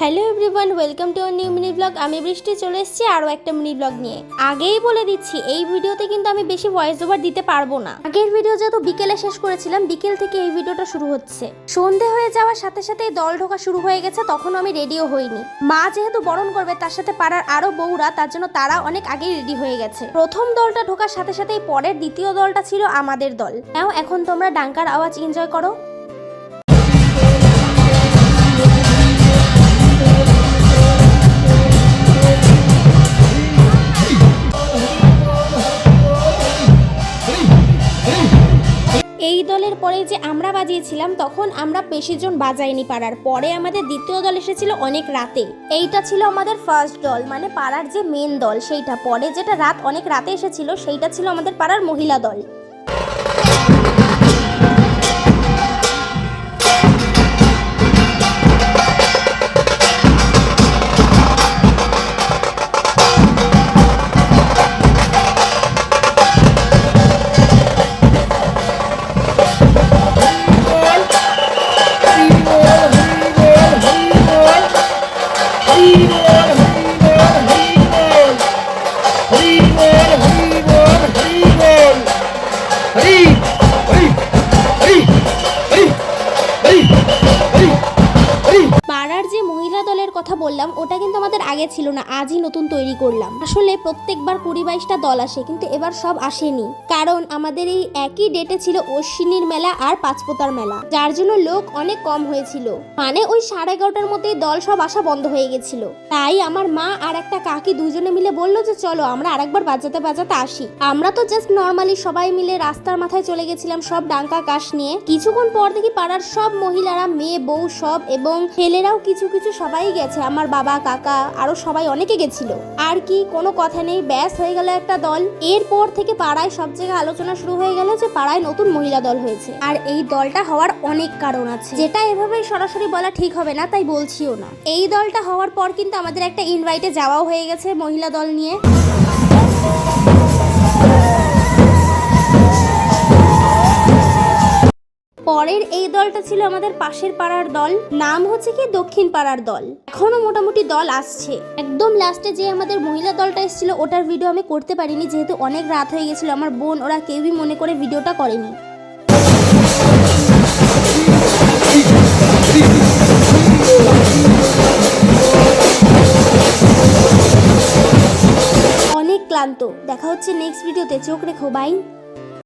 Hello everyone, welcome to our new mini blog. আমি বৃষ্টি চলে এসেছি আরও একটা মিনি ব্লগ নিয়ে। আগেই বলে দিচ্ছি, এই ভিডিওতে কিন্তু আমি বেশি ভয়েস ওভার দিতে পারবো না। আগের ভিডিও যেহেতু বিকেলে শেষ করেছিলাম, বিকেল থেকে এই ভিডিওটা শুরু হচ্ছে। সন্ধে হয়ে যাওয়ার সাথে সাথে দল ঢোকা শুরু হয়ে গেছে, তখন আমি রেডিও হইনি। মা যেহেতু বরণ করবে, তার সাথে পাড়ার আরো বউরা, তার জন্য তারা অনেক আগেই রেডি হয়ে গেছে। প্রথম দলটা ঢোকার সাথে সাথেই পরের দ্বিতীয় দলটা ছিল আমাদের দল। নাও এখন তোমরা ডাঙ্কার আওয়াজ এনজয় করো। এই দলের পরে যে আমরা বাজিয়েছিলাম, তখন আমরা বেশি জন বাজাইনি পাড়ার। পরে আমাদের দ্বিতীয় দল এসেছিল অনেক রাতে। এইটা ছিল আমাদের ফার্স্ট দল, মানে পাড়ার যে মেন দল সেইটা। পরে যেটা অনেক রাতে এসেছিল, সেইটা ছিল আমাদের পাড়ার মহিলা দল। পাড়ার যে মহিলা দলের কথা বললাম, ওটা কিন্তু আমাদের আগে ছিল না, আজই নতুন তৈরি করলাম। আসলে প্রত্যেকবার 20-22টা দল আসে, কিন্তু এবার সব আসেনি, কারণ আমাদের এই একই ডেটে ছিল অশ্বিনীর মেলা আর পাঁচপোতার মেলা, যার জন্য লোক অনেক কম হয়েছিল। মানে ওই 11:30টার মধ্যেই দল সব আসা বন্ধ হয়ে গেছিল। তাই আমার মা আর একটা কাকি দুজনে মিলে বললো যে চলো আমরা আরেকবার বাজাতে বাজাতে আসি। আমরা তো জাস্ট নর্মালি সবাই মিলে রাস্তার মাথায় চলে গেছিলাম, সব ডাঙ্কা কাশ নিয়ে। কিছুক্ষণ পর দেখি পাড়ার সব মহিলারা, মেয়ে বউ সব, এবং ছেলেরাও কিছু কিছু সবাই গেছে। আমার বাবা, কাকা, আরো সবাই অনেকে গেছিল। আর কি, কোনো কথা নেই, ব্যাস হয়ে গেল একটা দল। এরপর থেকে পাড়ায় সব জায়গায় আলোচনা শুরু হয়ে গেল যে পাড়ায় নতুন মহিলা দল হয়েছে। আর এই দলটা হওয়ার অনেক কারণ আছে, যেটা এভাবেই সরাসরি বলা ঠিক হবে না, তাই বলছিও না। এই দলটা হওয়ার পর কিন্তু আমাদের একটা ইনভাইটে যাওয়াও হয়ে গেছে মহিলা দল নিয়ে। পরের এই দলটা ছিল আমাদের পাশের পাড়ার দল, নাম হচ্ছে কি দক্ষিণ পাড়ার দল। এখনো মোটামুটি দল আসছে। একদম লাস্টে যে আমাদের মহিলা দলটা এসেছিল, ওটার ভিডিও আমি করতে পারিনি, যেহেতু অনেক রাত হয়ে গেছিল। আমার বোন ওরা কেউই মনে করে ভিডিওটা করেনি। অনেক ক্লান্ত। দেখা হচ্ছে নেক্সট ভিডিওতে, চোখ রেখো, বাই।